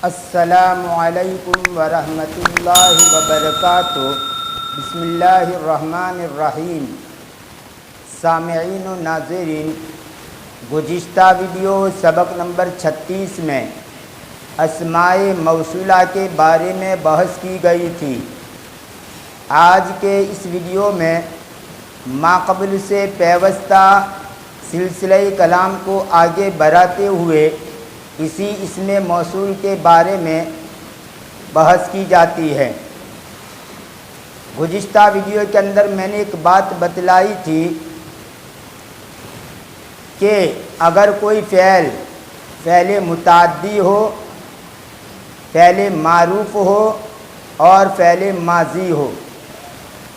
السلام علیکم ورحمۃ اللہ وبرکاتہ۔ بسم اللہ الرحمن الرحیم۔ سامعین و ناظرین، گزشتہ ویڈیو سبق نمبر 36 میں اسماء موصولہ کے بارے میں بحث کی گئی تھی۔ آج کے اس ویڈیو میں ماقبل سے پیوستہ سلسلہ کلام کو آگے بڑھاتے ہوئے اسی اسم موصول کے بارے میں بحث کی جاتی ہے۔ گزشتہ ویڈیو کے اندر میں نے ایک بات بتلائی تھی کہ اگر کوئی فعل متعدی ہو، فعل معروف ہو اور فعل ماضی ہو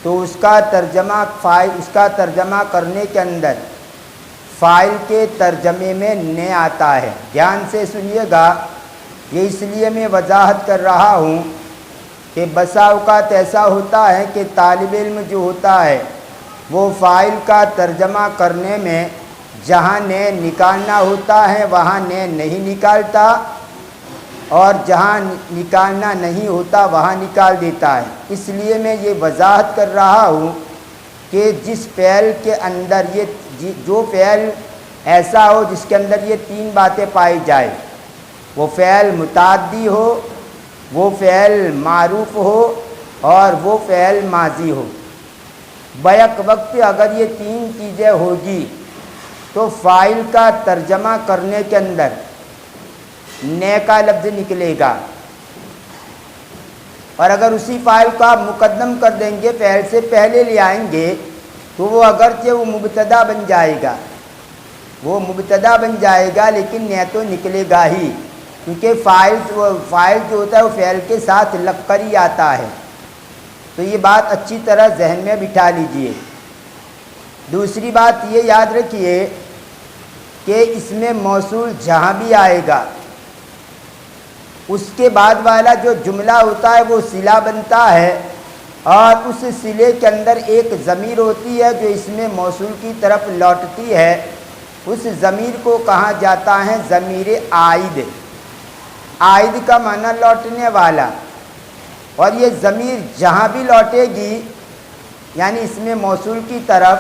تو اس کا ترجمہ کرنے کے اندر فاعل کے ترجمے میں نے آتا ہے۔ دھیان سے سنیے گا، یہ اس لیے میں وضاحت کر رہا ہوں کہ بسا اوقات ایسا ہوتا ہے کہ طالب علم جو ہوتا ہے وہ فاعل کا ترجمہ کرنے میں جہاں نے نکالنا ہوتا ہے وہاں نے نہیں نکالتا، اور جہاں نکالنا نہیں ہوتا وہاں نکال دیتا ہے۔ اس لیے میں یہ وضاحت کر رہا ہوں کہ جس فعل کے اندر جو فعل ایسا ہو جس کے اندر یہ تین باتیں پائی جائے، وہ فعل متعدی ہو، وہ فعل معروف ہو اور وہ فعل ماضی ہو، بیک وقت اگر یہ تین چیزیں ہوگی تو فاعل کا ترجمہ کرنے کے اندر نے کا لفظ نکلے گا، اور اگر اسی فاعل کو آپ مقدم کر دیں گے، فعل سے پہلے لے آئیں گے تو وہ اگرچہ وہ مبتدا بن جائے گا لیکن نے تو نکلے گا ہی، کیونکہ فاعل جو ہوتا ہے وہ فعل کے ساتھ لگ کر ہی آتا ہے۔ تو یہ بات اچھی طرح ذہن میں بٹھا لیجئے۔ دوسری بات یہ یاد رکھیے کہ اس میں موصول جہاں بھی آئے گا اس کے بعد والا جو جملہ ہوتا ہے وہ صلہ بنتا ہے، اور اس صلے کے اندر ایک ضمیر ہوتی ہے جو اس میں موصول کی طرف لوٹتی ہے۔ اس ضمیر کو کہا جاتا ہے ضمیر عائد۔ عائد کا معنی لوٹنے والا، اور یہ ضمیر جہاں بھی لوٹے گی یعنی اس میں موصول کی طرف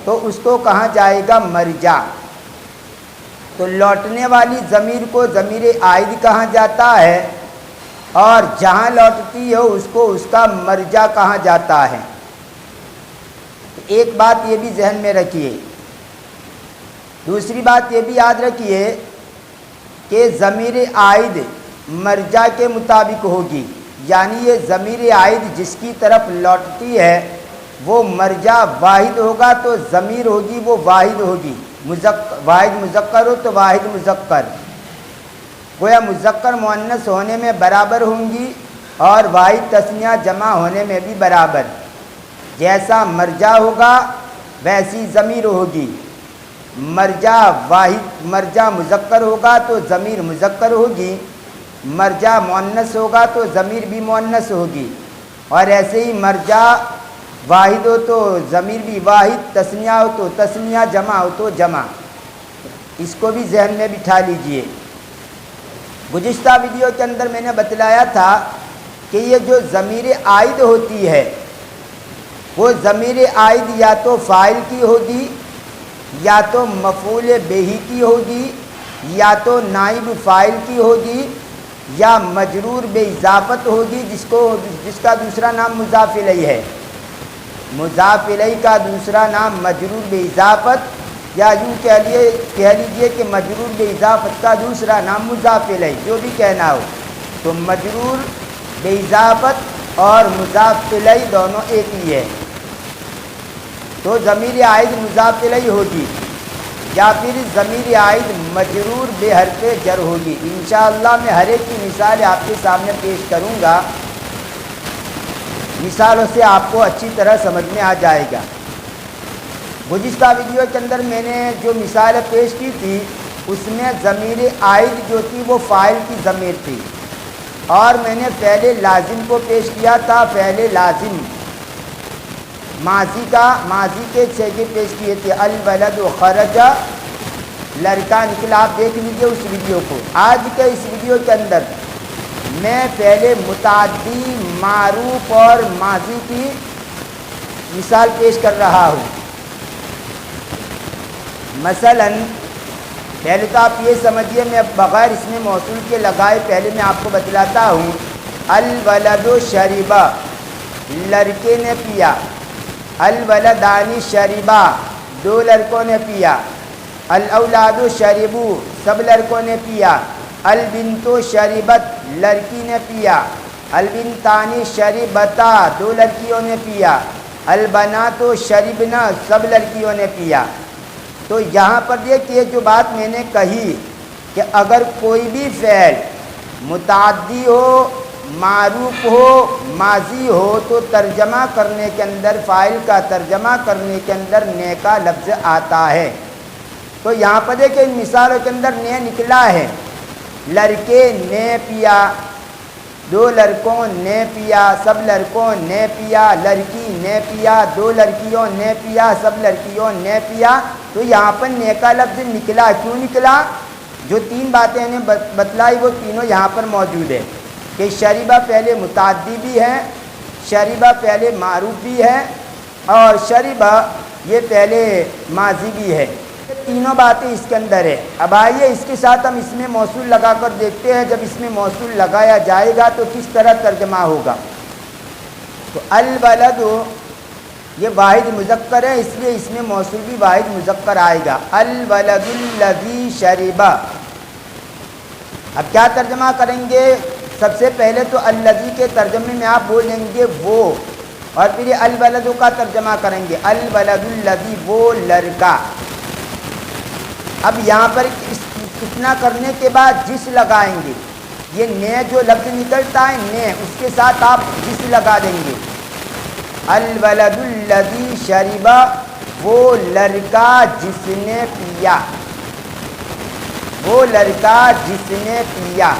تو اس کو کہا جائے گا مرجع۔ تو لوٹنے والی ضمیر کو ضمیر عائد کہا جاتا ہے، اور جہاں لوٹتی ہو اس کو اس کا مرجع کہا جاتا ہے۔ ایک بات یہ بھی ذہن میں رکھیے۔ دوسری بات یہ بھی یاد رکھیے کہ ضمیر عائد مرجع کے مطابق ہوگی، یعنی یہ ضمیر عائد جس کی طرف لوٹتی ہے وہ مرجع واحد ہوگا تو ضمیر ہوگی وہ واحد ہوگی، واحد مذکر ہو تو واحد مذکر، گویا مذکر مؤنث ہونے میں برابر ہوں گی اور واحد تثنیہ جمع ہونے میں بھی برابر۔ جیسا مرجع ہوگا ویسی ضمیر ہوگی۔ مرجع مذکر ہوگا تو ضمیر مذکر ہوگی، مرجع مؤنث ہوگا تو ضمیر بھی مؤنث ہوگی، اور ایسے ہی مرجع واحد ہو تو ضمیر بھی واحد، تثنیہ ہو تو تثنیہ، جمع ہو تو جمع۔ اس کو بھی ذہن میں بٹھا لیجئے۔ گزشتہ ویڈیو کے اندر میں نے بتلایا تھا کہ یہ جو ضمیر عائد ہوتی ہے وہ ضمیر عائد یا تو فاعل کی ہوگی، یا تو مفعول بہ کی ہوگی، یا تو نائب فاعل کی ہوگی، یا مجرور بے اضافت ہوگی جس کا دوسرا نام مضاف الیہ ہے۔ مضاف الیہ کا دوسرا نام مجرور بے اضافت، یا یوں کہہ لیجئے کہ مجرور بے اضافت کا دوسرا نام مضاف الیہ، جو بھی کہنا ہو۔ تو مجرور بے اضافت اور مضاف الیہ دونوں ایک ہی ہے، تو ضمیر عائد مضاف الیہ ہوگی، یا پھر ضمیر عائد مجرور بے حرف جر ہوگی۔ انشاءاللہ میں ہر ایک کی مثال آپ کے سامنے پیش کروں گا، مثالوں سے آپ کو اچھی طرح سمجھ میں آ جائے گا۔ گزشتہ ویڈیو کے اندر میں نے جو مثال پیش کی تھی اس میں ضمیر عائد جو تھی وہ فاعل کی ضمیر تھی، اور میں نے فعل لازم کو پیش کیا تھا۔ فعل لازم ماضی کے صیغے پیش کیے تھے، الولد خرج، لڑکا نکلا۔ آپ دیکھ لیجئے اس ویڈیو کو۔ آج کے اس ویڈیو کے اندر میں پہلے متعدی، معروف اور ماضی کی مثال پیش کر رہا ہوں۔ مثلاً پہلے تو آپ یہ سمجھیے، میں بغیر اس میں موصول کے لگائے پہلے میں آپ کو بتلاتا ہوں۔ الولد شریبا، لڑکے نے پیا۔ الولدانی شریبا، دو لڑکوں نے پیا۔ الاولاد شریبو، سب لڑکوں نے پیا۔ البنت شریبت، لڑکی نے پیا۔ البنتانی شریبتا، دو لڑکیوں نے پیا۔ البنات شریبنا، سب لڑکیوں نے پیا۔ تو یہاں پر دیکھیے جو بات میں نے کہی کہ اگر کوئی بھی فعل متعدی ہو، معروف ہو، ماضی ہو تو ترجمہ کرنے کے اندر، فاعل کا ترجمہ کرنے کے اندر نے کا لفظ آتا ہے۔ تو یہاں پر دیکھیں ان مثالوں کے اندر نے نکلا ہے۔ لڑکے نے پیا، دو لڑکوں نے پیا، سب لڑکوں نے پیا، لڑکی نے پیا، دو لڑکیوں نے پیا، سب لڑکیوں نے پیا۔ تو یہاں پر نے کا لفظ نکلا، کیوں نکلا؟ جو تین باتیں نے بتلائی وہ تینوں یہاں پر موجود ہے کہ شریبہ پہلے متعدی بھی ہے، شریبہ پہلے معروف بھی ہے، اور شریبہ یہ پہلے ماضی بھی ہے۔ تینوں باتیں اس کے اندر ہے۔ اب آئیے اس کے ساتھ ہم اس میں موصول لگا کر دیکھتے ہیں، جب اس میں موصول لگایا جائے گا تو کس طرح ترجمہ ہوگا۔ تو الولد یہ واحد مذکر ہے، اس لیے اس میں موصول بھی واحد مذکر آئے گا۔ الولد الذی شربا، اب کیا ترجمہ کریں گے؟ سب سے پہلے تو الذی کے ترجمے میں آپ بولیں گے وہ، اور پھر یہ الولد کا ترجمہ کریں گے الولد الذی، وہ لڑکا۔ اب یہاں پر اتنا کرنے کے بعد جس لگائیں گے، یہ نے جو لفظ نکلتا ہے نے، اس کے ساتھ آپ جس لگا دیں گے۔ الولد الذی شربا، وہ لڑکا جس نے پیا، وہ لڑکا جس نے پیا۔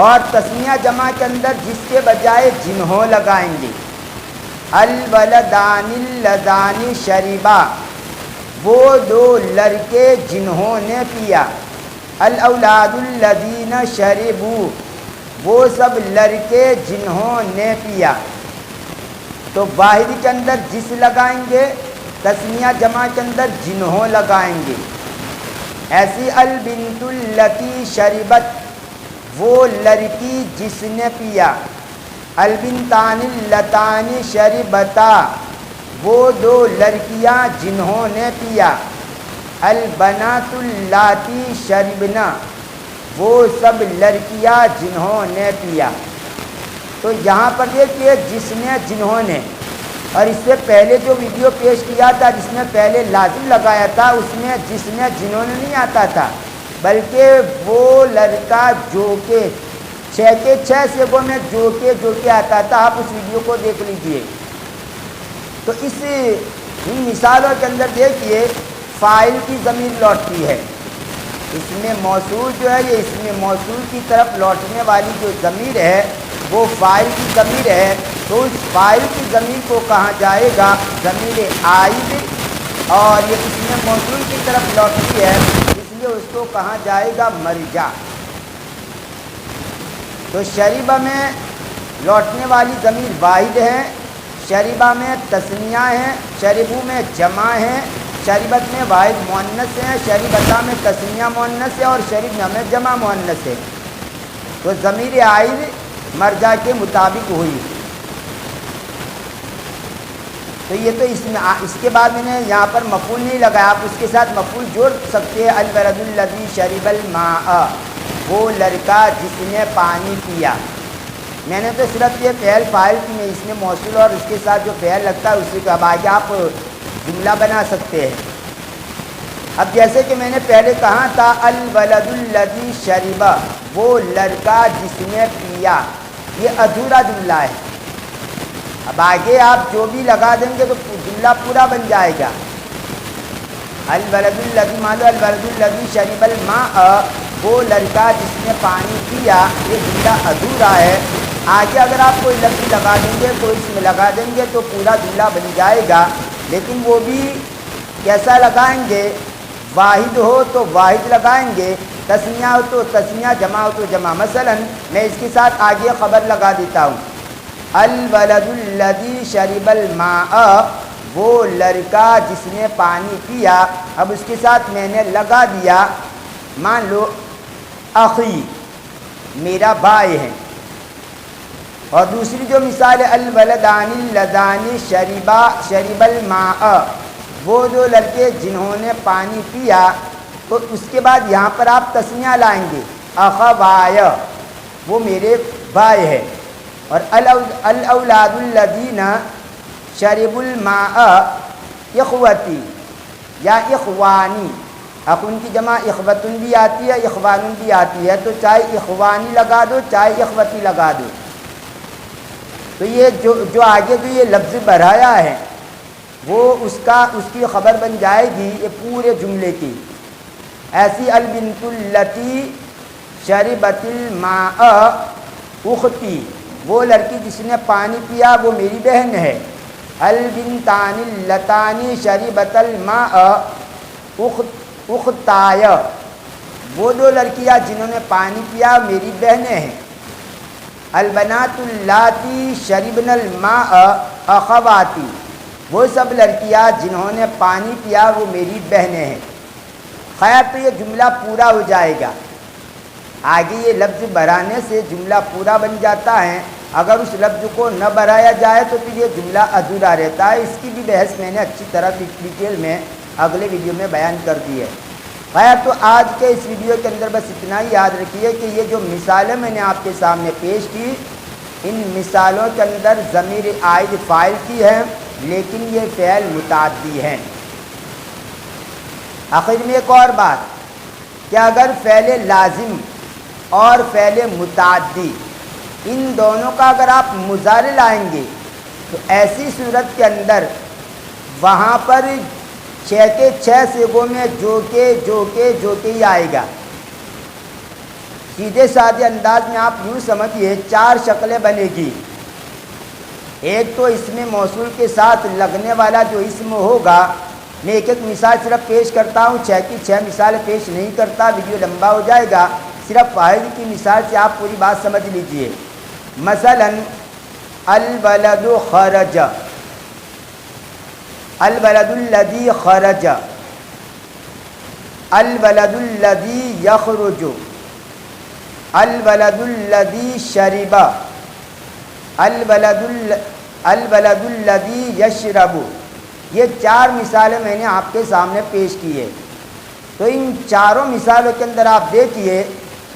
اور تسنیہ جمع کے اندر جس کے بجائے جنہوں لگائیں گے۔ الولدان اللذان شربا، وہ دو لڑکے جنہوں نے پیا۔ الاولاد الذین شربوا، وہ سب لڑکے جنہوں نے پیا۔ تو واحد کے اندر جس لگائیں گے، تسنیہ جمع کے اندر جنہوں لگائیں گے۔ ایسی البنت التی شربت، وہ لڑکی جس نے پیا۔ البنتان اللتان شربتا، وہ دو لڑکیاں جنہوں نے پیا۔ البنات اللاتی شربنا، وہ سب لڑکیاں جنہوں نے پیا۔ تو یہاں پر دیکھیے جس نے، جنہوں نے، اور اس سے پہلے جو ویڈیو پیش کیا تھا جس میں پہلے لازم لگایا تھا، اس میں جس نے جنہوں نے نہیں آتا تھا، بلکہ وہ لڑکا جو کہ 6 کے 6 صیغوں میں جو کہ آتا تھا۔ آپ اس ویڈیو کو دیکھ لیجئے۔ تو ان مثالوں کے اندر دیکھیے فاعل کی ضمیر لوٹتی ہے، اس میں موصول جو ہے، یہ اس میں موصول کی طرف لوٹنے والی جو ضمیر ہے وہ فاعل کی ضمیر ہے۔ تو اس فاعل کی ضمیر کو کہا جائے گا ضمیر عائد، اور یہ اس میں موصول کی طرف لوٹتی ہے، اس لیے اس کو کہا جائے گا مرجع۔ تو شریبہ میں لوٹنے والی ضمیر واحد ہے، شریبہ میں تثنیہ ہے، شریبو میں جمع ہے، شریبت میں واحد مؤنث ہے، شریبتا میں تثنیہ مؤنث ہے، اور شریبنا میں جمع مؤنث ہے۔ تو ضمیر عائد مرجع کے مطابق ہوئی۔ تو یہ تو اس کے بعد میں نے یہاں پر مفعول نہیں لگایا، آپ اس کے ساتھ مفعول جوڑ سکتے ہیں۔ الولد الذی شرب الماء، وہ لڑکا جس نے پانی پیا۔ میں نے تو صرف یہ فعل فاعل کی میں اس میں موصول اور اس کے ساتھ جو فعل لگتا ہے اسی کو اب آگے آپ جملہ بنا سکتے ہیں۔ اب جیسے کہ میں نے پہلے کہا تھا الولد الذی شرب، وہ لڑکا جس نے پیا، یہ ادھورا جملہ ہے۔ اب آگے آپ جو بھی لگا دیں گے تو جملہ پورا بن جائے گا۔ الولد الذی، مان لو الولد الذی شرب الماء، وہ لڑکا جس نے پانی پیا، یہ جملہ ادھورا ہے۔ آگے اگر آپ کوئی لفظ لگا دیں گے، کوئی اس میں لگا دیں گے تو پورا جملہ بن جائے گا، لیکن وہ بھی کیسا لگائیں گے؟ واحد ہو تو واحد لگائیں گے، تسنیہ ہو تو تسنیہ، جمع ہو تو جمع۔ مثلا میں اس کے ساتھ آگے خبر لگا دیتا ہوں، الولد الذی شرب الماء، وہ لڑکا جس نے پانی پیا۔ اب اس کے ساتھ میں نے لگا دیا، مان لو اخی، میرا بھائی ہے۔ اور دوسری جو مثال ہے، الولدان اللذان شرب الماء، وہ جو لڑکے جنہوں نے پانی پیا، تو اس کے بعد یہاں پر آپ تسنیہ لائیں گے، اخوای، وہ میرے بھائی ہے۔ اور الاولاد الذین شربوا الماء اخوتی یا اخوانی، اخن کی جمع اخوتن بھی آتی ہے، اخوان بھی آتی ہے، تو چاہے اخوانی لگا دو چاہے اخوتی لگا دو۔ تو یہ جو آگے جو یہ لفظ بڑھایا ہے وہ اس کی خبر بن جائے گی یہ پورے جملے کی۔ ایسی البنت التی شربت الماء اختی، وہ لڑکی جس نے پانی پیا وہ میری بہن ہے۔ البنتان اللتان شربت الماء اختای، وہ دو لڑکیاں جنہوں نے پانی پیا میری بہنیں ہیں۔ البنات اللاتی شربن الماء اخواتی، وہ سب لڑکیاں جنہوں نے پانی پیا وہ میری بہنیں ہیں۔ خیر تو یہ جملہ پورا ہو جائے گا، آگے یہ لفظ بڑھانے سے جملہ پورا بن جاتا ہے، اگر اس لفظ کو نہ بڑھایا جائے تو پھر یہ جملہ ادھورا رہتا ہے۔ اس کی بھی بحث میں نے اچھی طرح ڈیٹیل میں اگلے ویڈیو میں بیان کر دی ہے۔ خیر تو آج کے اس ویڈیو کے اندر بس اتنا ہی یاد رکھیے کہ یہ جو مثالیں میں نے آپ کے سامنے پیش کی، ان مثالوں کے اندر ضمیر عائد فاعل کی ہے، لیکن یہ فعل متعدی ہیں۔ آخر میں ایک اور بات کہ اگر فعل لازم اور فعل متعدی ان دونوں کا اگر آپ مضارع لائیں گے تو ایسی صورت کے اندر وہاں پر 6 کے 6 صیغوں میں جو کے ہی آئے گا۔ سیدھے سادھے انداز میں آپ یوں سمجھیے 4 شکلیں بنے گی۔ ایک تو اسم موصول کے ساتھ لگنے والا جو اسم ہوگا، میں ایک مثال صرف پیش کرتا ہوں، 6 کی 6 مثالیں پیش نہیں کرتا، ویڈیو لمبا ہو جائے گا، صرف فاعل کی مثال سے آپ پوری بات سمجھ لیجئے۔ مثلا الولد خرج، الولد الذی خرج، الولد الذی یخرج، الولد الذی شرب، الولد الذی یشرب۔ یہ 4 مثالیں میں نے آپ کے سامنے پیش کی ہے۔ تو ان چاروں مثالوں کے اندر آپ دیکھیے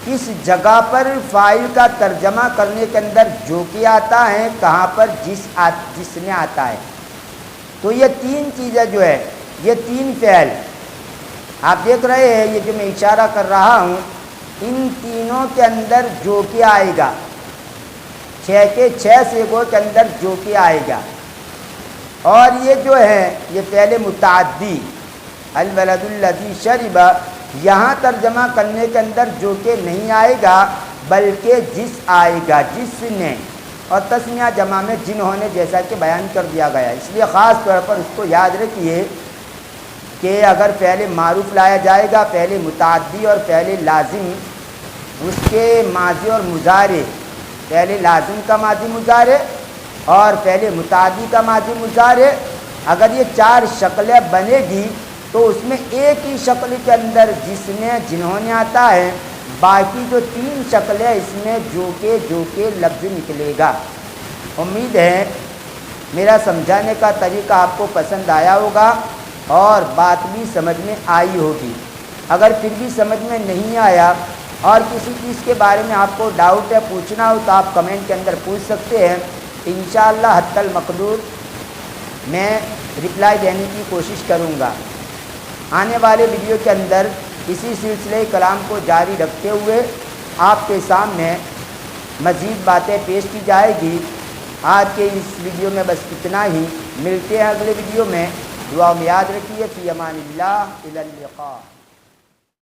کس جگہ پر فاعل کا ترجمہ کرنے کے اندر جو کہ آتا ہے، کہاں پر جس میں آتا ہے۔ تو یہ 3 چیزیں جو ہے، یہ 3 فعل آپ دیکھ رہے ہیں، یہ جو میں اشارہ کر رہا ہوں، ان تینوں کے اندر جو کہ آئے گا، 6 کے 6 صیغوں کے اندر جو کہ آئے گا۔ اور یہ جو ہے یہ فعل متعدی الولد الذی شرب، یہاں ترجمہ کرنے کے اندر جو کہ نہیں آئے گا بلکہ جس آئے گا، جس نے، اور تسنیہ جمع میں جنہوں نے، جیسا کہ بیان کر دیا گیا۔ اس لیے خاص طور پر اس کو یاد رکھیے کہ اگر فعل معروف لایا جائے گا، فعل متعدی اور فعل لازم، اس کے ماضی اور مضارع، فعل لازم کا ماضی مضارع اور فعل متعدی کا ماضی مضارع، اگر یہ 4 شکلیں بنے گی تو اس میں ایک ہی شکل کے اندر جس میں جنہوں نے آتا ہے، باقی جو 3 شکلیں اس میں جو کہ لفظ نکلے گا۔ امید ہے میرا سمجھانے کا طریقہ آپ کو پسند آیا ہوگا اور بات بھی سمجھ میں آئی ہوگی۔ اگر پھر بھی سمجھ میں نہیں آیا اور کسی چیز کے بارے میں آپ کو ڈاؤٹ ہے، پوچھنا ہو، تو آپ کمنٹ کے اندر پوچھ سکتے ہیں۔ انشاءاللہ حتی المقدور میں رپلائی دینے کی کوشش کروں گا۔ آنے والے ویڈیو کے اندر اسی سلسلے کلام کو جاری رکھتے ہوئے آپ کے سامنے مزید باتیں پیش کی جائے گی۔ آج کے اس ویڈیو میں بس اتنا ہی، ملتے ہیں اگلے ویڈیو میں۔ دعا میں یاد رکھیے، فی امان اللہ، الی اللقاء۔